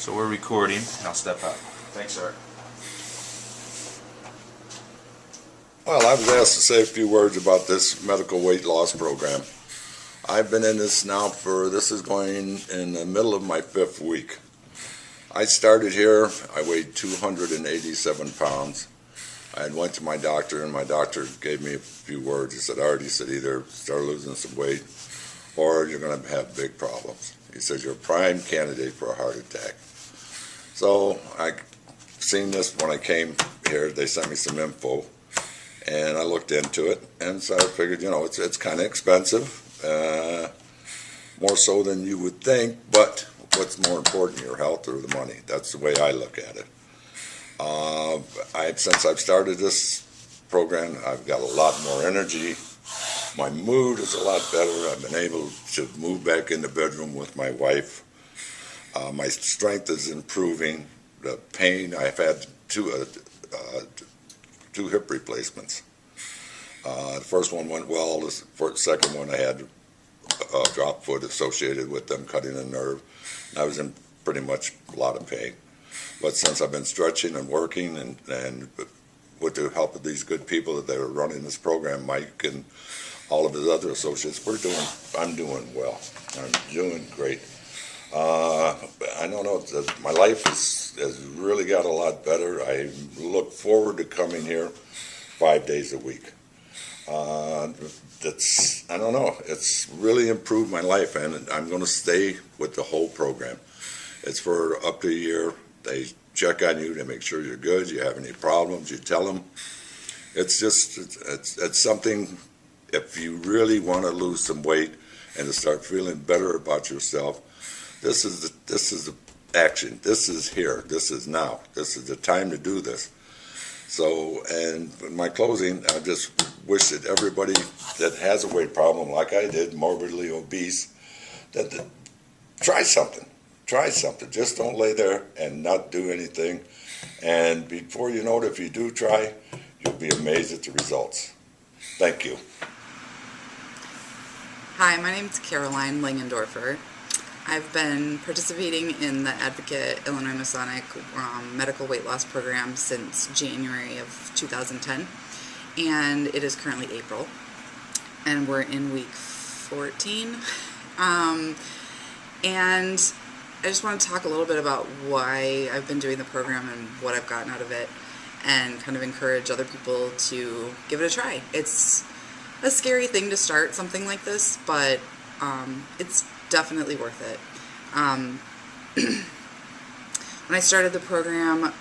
So we're recording, and I'll step out. Thanks, sir. Well, I was asked to say a few words about this medical weight loss program. I've been in this now this is going in the middle of my 5th week. I started here, I weighed 287 pounds. I went to my doctor, and my doctor gave me a few words. He said, Art, he said, either start losing some weight or you're going to have big problems. He says, you're a prime candidate for a heart attack. So I seen this when I came here. They sent me some info, and I looked into it, and so I figured, it's kind of expensive, more so than you would think, but what's more important, your health or the money? That's the way I look at it. Since I've started this program, I've got a lot more energy. My mood is a lot better. I've been able to move back in the bedroom with my wife. My strength is improving. The pain, I've had two hip replacements. The first one went well. The second one, I had a drop foot associated with them cutting a nerve. I was in pretty much a lot of pain. But since I've been stretching and working and with the help of these good people that are running this program, Mike and all of his other associates, I'm doing well. I'm doing great. I don't know, my life has really got a lot better. I look forward to coming here 5 days a week. I don't know, it's really improved my life, and I'm going to stay with the whole program. It's for up to a year. They check on you to make sure you're good. You have any problems, you tell them. It's something, if you really want to lose some weight and to start feeling better about yourself, this is the action. This is here. This is now. This is the time to do this. So, and in my closing, I just wish that everybody that has a weight problem, like I did, morbidly obese, that try something. Try something. Just don't lay there and not do anything. And before you know it, if you do try, you'll be amazed at the results. Thank you. Hi, my name is Caroline Langendorfer. I've been participating in the Advocate Illinois Masonic medical weight loss program since January of 2010, and it is currently April, and we're in week 14. And I just want to talk a little bit about why I've been doing the program and what I've gotten out of it, and kind of encourage other people to give it a try. It's a scary thing to start something like this, but it's definitely worth it. When I started the program,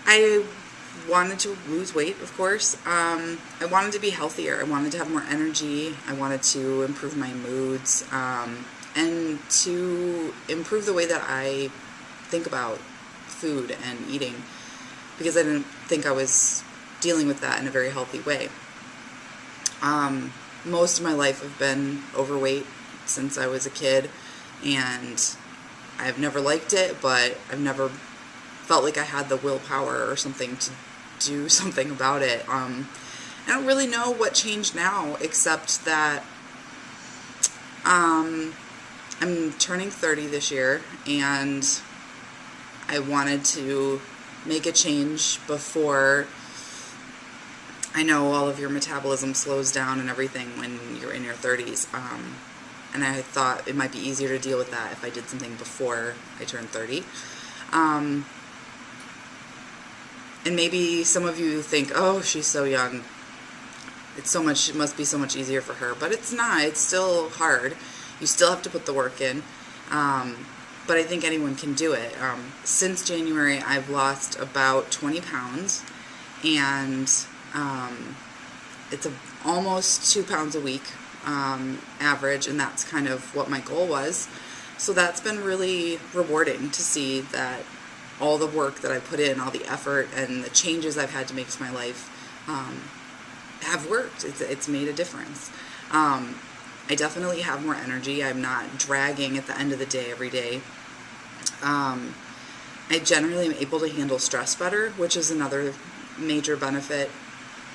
I wanted to lose weight, of course. I wanted to be healthier. I wanted to have more energy. I wanted to improve my moods, and to improve the way that I think about food and eating, because I didn't think I was dealing with that in a very healthy way. Most of my life I've been overweight since I was a kid, and I've never liked it, but I've never felt like I had the willpower or something to do something about it. I don't really know what changed now, except that I'm turning 30 this year, and I wanted to make a change before. I know all of your metabolism slows down and everything when you're in your 30s, and I thought it might be easier to deal with that if I did something before I turned 30. And maybe some of you think, oh, she's so young, it must be so much easier for her, but it's not. It's still hard. You still have to put the work in, but I think anyone can do it. Since January, I've lost about 20 pounds, and it's almost 2 pounds a week average, and that's kind of what my goal was. So that's been really rewarding to see that all the work that I put in, all the effort and the changes I've had to make to my life have worked. It's made a difference. I definitely have more energy. I'm not dragging at the end of the day every day. I generally am able to handle stress better, which is another major benefit,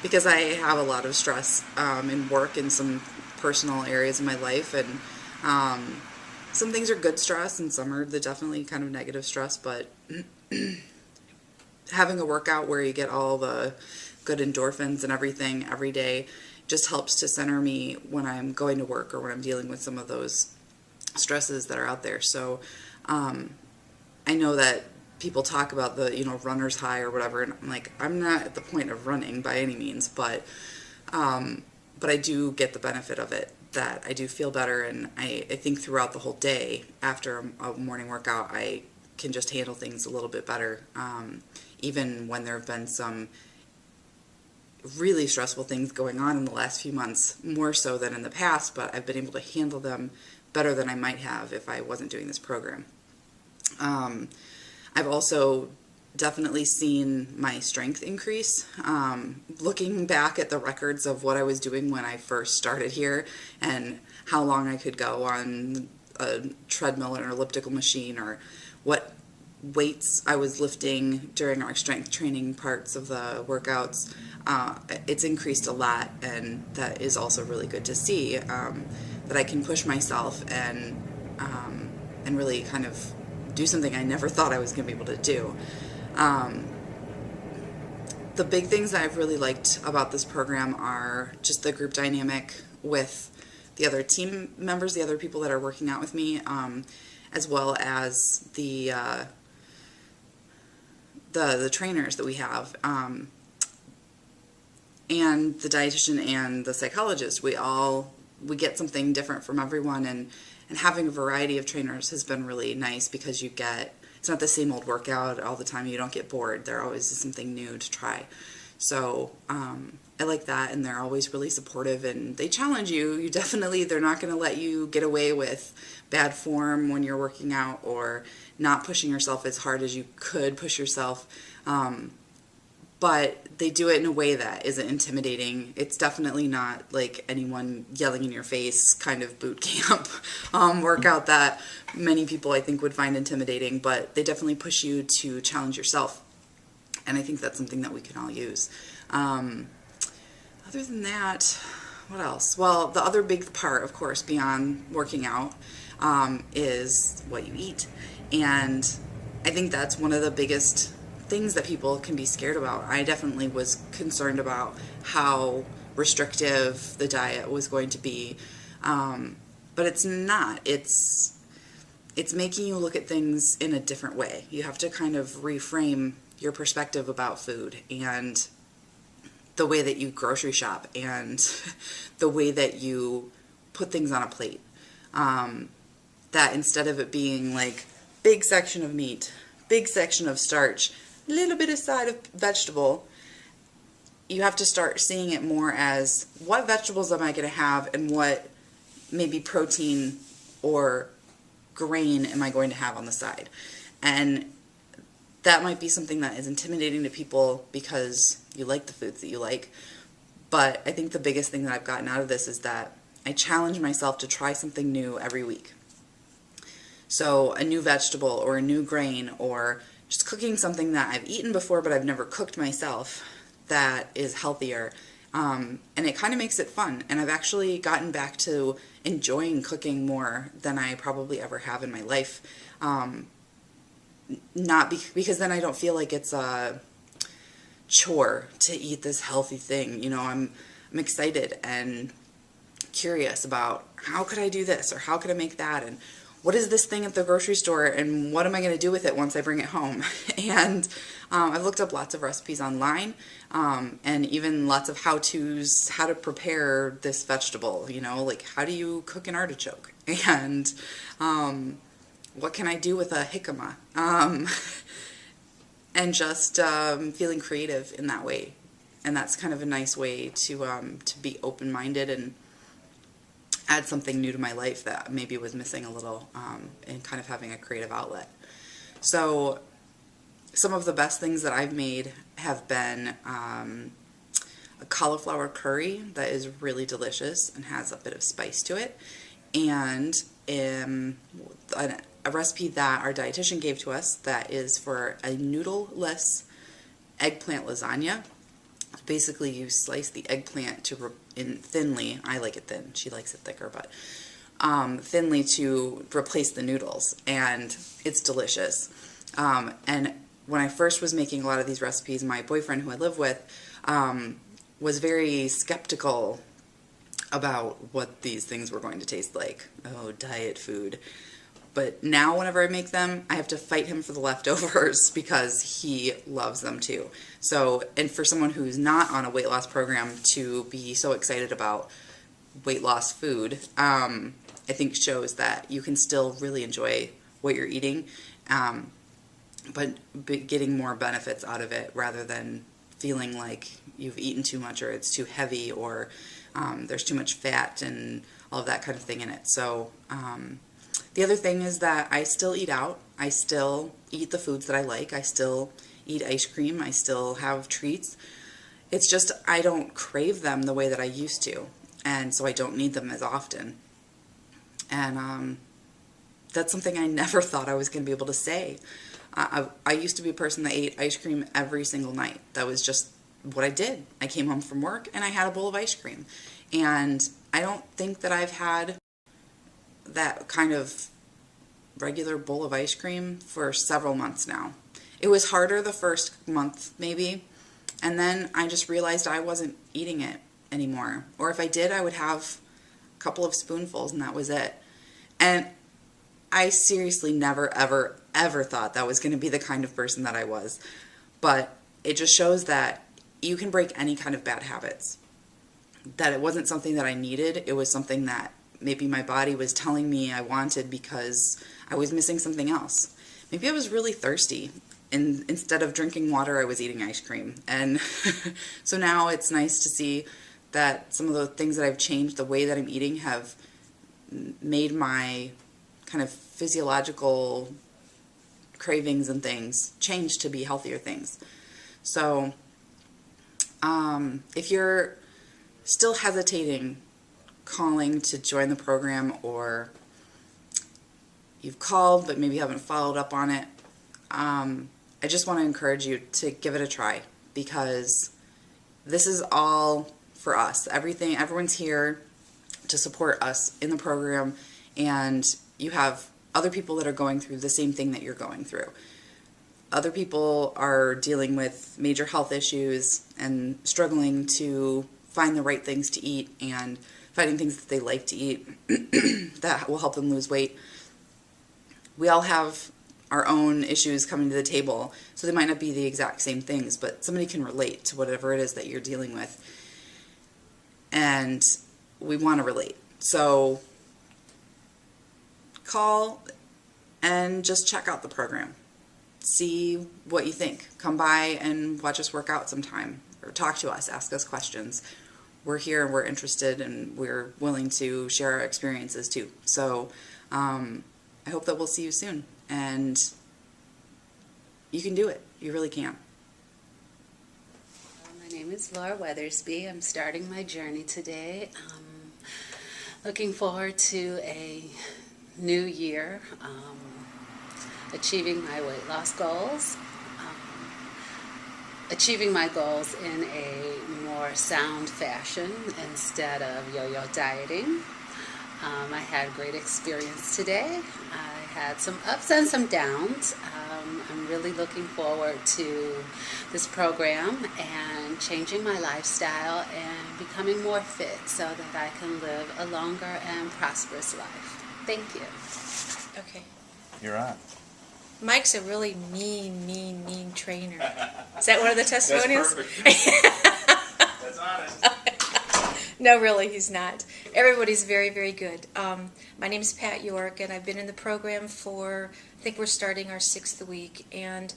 because I have a lot of stress in work and some personal areas of my life, and some things are good stress and some are the definitely kind of negative stress, but having a workout where you get all the good endorphins and everything every day just helps to center me when I'm going to work or when I'm dealing with some of those stresses that are out there. So I know that people talk about the, runner's high or whatever, and I'm like, I'm not at the point of running by any means, but I do get the benefit of it, that I do feel better, and I think throughout the whole day after a morning workout, I can just handle things a little bit better, even when there have been some really stressful things going on in the last few months, more so than in the past, but I've been able to handle them better than I might have if I wasn't doing this program. I've also definitely seen my strength increase. Looking back at the records of what I was doing when I first started here and how long I could go on a treadmill or an elliptical machine, or what weights I was lifting during our strength training parts of the workouts, it's increased a lot, and that is also really good to see, that I can push myself and really kind of do something I never thought I was going to be able to do. The big things that I've really liked about this program are just the group dynamic with the other team members, the other people that are working out with me, as well as the trainers that we have, and the dietitian and the psychologist. We get something different from everyone, and having a variety of trainers has been really nice, because it's not the same old workout all the time. You don't get bored. There always is something new to try. So I like that, and they're always really supportive, and they challenge you. They're not going to let you get away with bad form when you're working out, or not pushing yourself as hard as you could push yourself. But they do it in a way that isn't intimidating. It's definitely not like anyone yelling in your face kind of boot camp workout that many people I think would find intimidating, but they definitely push you to challenge yourself. And I think that's something that we can all use. Other than that, what else? Well, the other big part, of course, beyond working out, is what you eat. And I think that's one of the biggest things that people can be scared about. I definitely was concerned about how restrictive the diet was going to be, but it's not. It's making you look at things in a different way. You have to kind of reframe your perspective about food, and the way that you grocery shop, and the way that you put things on a plate. That instead of it being like big section of meat, big section of starch, little bit of side of vegetable, you have to start seeing it more as, what vegetables am I going to have, and what maybe protein or grain am I going to have on the side. And that might be something that is intimidating to people because you like the foods that you like. But I think the biggest thing that I've gotten out of this is that I challenge myself to try something new every week. So a new vegetable or a new grain, or just cooking something that I've eaten before but I've never cooked myself that is healthier. And it kind of makes it fun. And I've actually gotten back to enjoying cooking more than I probably ever have in my life. Because then I don't feel like it's a chore to eat this healthy thing. I'm excited and curious about, how could I do this, or how could I make that, and what is this thing at the grocery store, and what am I going to do with it once I bring it home? And I've looked up lots of recipes online, and even lots of how-tos, how to prepare this vegetable, like how do you cook an artichoke, and what can I do with a jicama, and just feeling creative in that way. And that's kind of a nice way to be open-minded and add something new to my life that maybe was missing a little, and kind of having a creative outlet. So some of the best things that I've made have been a cauliflower curry that is really delicious and has a bit of spice to it, and a recipe that our dietitian gave to us that is for a noodle-less eggplant lasagna. Basically, you slice the eggplant in thinly. I like it thin. She likes it thicker, but thinly to replace the noodles, and it's delicious. And when I first was making a lot of these recipes, my boyfriend, who I live with, was very skeptical about what these things were going to taste like. Oh, diet food. But now whenever I make them, I have to fight him for the leftovers because he loves them too. So, and for someone who's not on a weight loss program to be so excited about weight loss food, I think shows that you can still really enjoy what you're eating, but getting more benefits out of it rather than feeling like you've eaten too much or it's too heavy or there's too much fat and all of that kind of thing in it. So the other thing is that I still eat out. I still eat the foods that I like. I still eat ice cream. I still have treats. It's just I don't crave them the way that I used to, and so I don't need them as often. And that's something I never thought I was going to be able to say. I used to be a person that ate ice cream every single night. That was just what I did. I came home from work and I had a bowl of ice cream. And I don't think that I've had that kind of regular bowl of ice cream for several months now. It was harder the first month maybe, and then I just realized I wasn't eating it anymore. Or if I did, I would have a couple of spoonfuls and that was it. And I seriously never, ever, ever thought that was going to be the kind of person that I was. But it just shows that you can break any kind of bad habits. That it wasn't something that I needed. It was something that maybe my body was telling me I wanted because I was missing something else. Maybe I was really thirsty, and instead of drinking water, I was eating ice cream. And so now it's nice to see that some of the things that I've changed, the way that I'm eating, have made my kind of physiological cravings and things change to be healthier things. So if you're still hesitating calling to join the program, or you've called but maybe haven't followed up on it, I just want to encourage you to give it a try, because this is all for us. Everyone's here to support us in the program, and you have other people that are going through the same thing that you're going through. Other people are dealing with major health issues and struggling to find the right things to eat and finding things that they like to eat that will help them lose weight. We all have our own issues coming to the table, so they might not be the exact same things, but somebody can relate to whatever it is that you're dealing with, and we want to relate. So call and just check out the program. See what you think. Come by and watch us work out sometime, or talk to us, ask us questions. We're here and we're interested, and we're willing to share our experiences too. So I hope that we'll see you soon, and you can do it. You really can. My name is Laura Weathersby. I'm starting my journey today. Looking forward to a new year, achieving my weight loss goals, achieving my goals in a more sound fashion instead of yo-yo dieting. I had a great experience today. I had some ups and some downs. I'm really looking forward to this program and changing my lifestyle and becoming more fit so that I can live a longer and prosperous life. Thank you. Okay. You're on. Mike's a really mean trainer. Is that one of the testimonials? That's honest. No, really, he's not. Everybody's very, very good. My name is Pat York, and I've been in the program for, I think we're starting our 6th week. And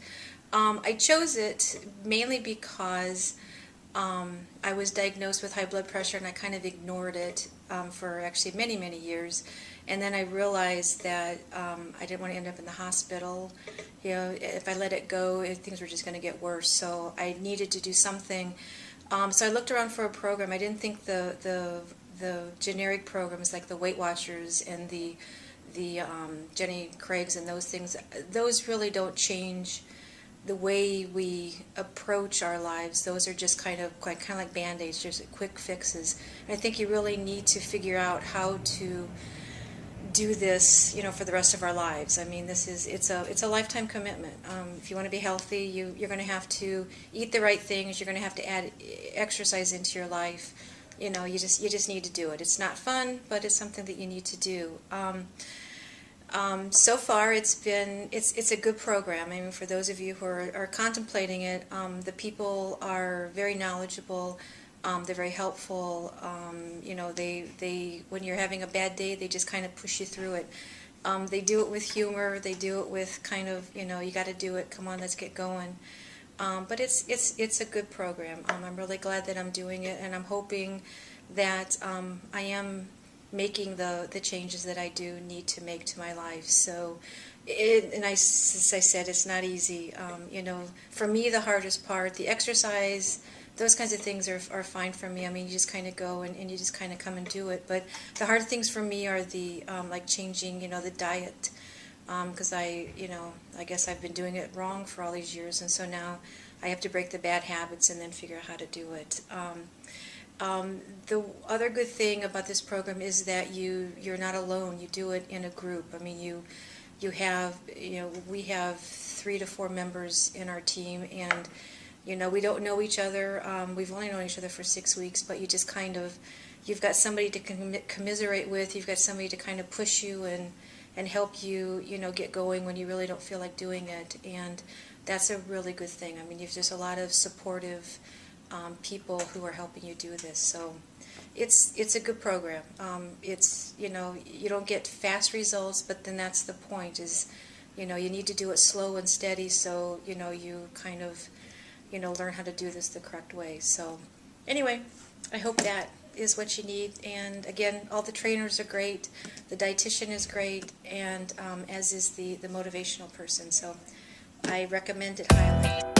I chose it mainly because I was diagnosed with high blood pressure, and I kind of ignored it for actually many, many years. And then I realized that I didn't want to end up in the hospital. You know, if I let it go, things were just going to get worse. So I needed to do something. So I looked around for a program. I didn't think the generic programs like the Weight Watchers and the Jenny Craig's and those things, those really don't change the way we approach our lives. Those are just kind of like Band-Aids, just quick fixes. And I think you really need to figure out how to do this, for the rest of our lives. I mean, it's a lifetime commitment. If you want to be healthy, you're going to have to eat the right things. You're going to have to add exercise into your life. You just need to do it. It's not fun, but it's something that you need to do. So far, it's a good program. I mean, for those of you who are contemplating it, the people are very knowledgeable. They're very helpful. They when you're having a bad day, they just kind of push you through it. They do it with humor. They do it with kind of, you got to do it. Come on, let's get going. But it's a good program. I'm really glad that I'm doing it, and I'm hoping that I am making the changes that I do need to make to my life. So, as I said, it's not easy. For me, the hardest part, the exercise, those kinds of things are fine for me. I mean, you just kind of go and you just kind of come and do it. But the hard things for me are the like changing, the diet, because I guess I've been doing it wrong for all these years, and so now I have to break the bad habits and then figure out how to do it. The other good thing about this program is that you're not alone. You do it in a group. I mean, we have 3 to 4 members in our team, and we don't know each other. We've only known each other for 6 weeks, but you just kind of, you've got somebody to commiserate with. You've got somebody to kind of push you and help you, get going when you really don't feel like doing it. And that's a really good thing. I mean, there's a lot of supportive people who are helping you do this. So it's a good program. You don't get fast results, but then that's the point is, you need to do it slow and steady so, you kind of, learn how to do this the correct way. So anyway, I hope that is what you need. And again, all the trainers are great. The dietitian is great, and as is the motivational person. So I recommend it highly.